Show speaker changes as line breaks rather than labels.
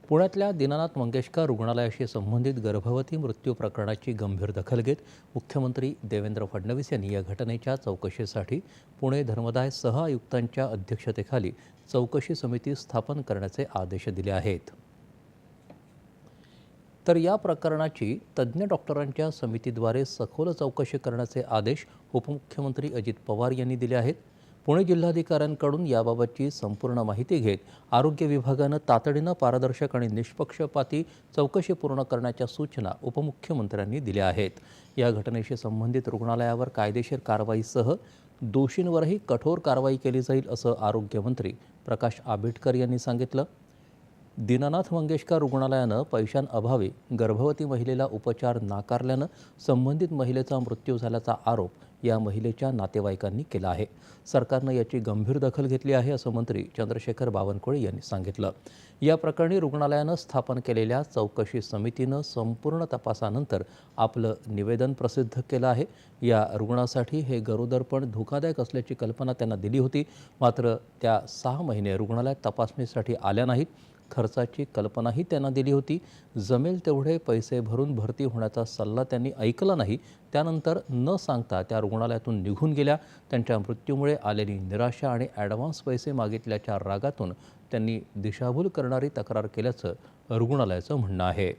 पुण्यातल्या दीनानाथ मंगेशकर रुग्णालयाशी संबंधित गर्भवती मृत्यू प्रकरणाची गंभीर दखल घेत मुख्यमंत्री देवेंद्र फडणवीस यांनी या घटनेच्या चौकशीसाठी पुणे धर्मदाय सहआयुक्तांच्या अध्यक्षतेखाली चौकशी समिती स्थापन करण्याचे आदेश दिले आहेत। तर या प्रकरणाची तज्ज्ञ डॉक्टरांच्या समितीद्वारे सखोल चौकशी करण्याचे आदेश उपमुख्यमंत्री अजित पवार यांनी दिले आहेत। पुणे जिल्हाधिकाऱ्यांकडून याबाबतची संपूर्ण माहिती घेत आरोग्य विभागानं तातडीनं पारदर्शक आणि निष्पक्षपाती चौकशी पूर्ण करण्याच्या सूचना उपमुख्यमंत्र्यांनी दिल्या आहेत। या घटनेशी संबंधित रुग्णालयावर कायदेशीर कारवाईसह दोषींवरही कठोर कारवाई केली जाईल असं आरोग्यमंत्री प्रकाश आंबेडकर यांनी सांगितलं। दीनानाथ मंगेशकर रुग्णालयानं पैशांअभावी गर्भवती महिलेला उपचार नाकारल्यानं संबंधित महिलेचा मृत्यू झाल्याचा आरोप या महिलेच्या नातेवाईकांनी केला आहे। सरकारनं याची गंभीर दखल घेतली आहे असं मंत्री चंद्रशेखर बावनकुळे यांनी सांगितलं। या प्रकरणी रुग्णालयानं स्थापन केलेल्या चौकशी समितीनं संपूर्ण तपासानंतर आपलं निवेदन प्रसिद्ध केलं आहे। या रुग्णासाठी हे गरोदरपण धोकादायक असल्याची कल्पना त्यांना दिली होती, मात्र त्या 6 महिने रुग्णालयात तपासणीसाठी आल्या नाहीत। खर्चाची कल्पनाही त्यांना दिली होती। जमेल तेवढे पैसे भरून भरती होण्याचा सल्ला त्यांनी ऐकला नाही। त्यानंतर न सांगता त्या रुग्णालयातून निघून गेल्या। त्यांच्या मृत्यूमुळे आलेली निराशा आणि ॲडव्हान्स पैसे मागितल्याच्या रागातून त्यांनी दिशाभूल करणारी तक्रार केल्याचं रुग्णालयाचं म्हणणं आहे।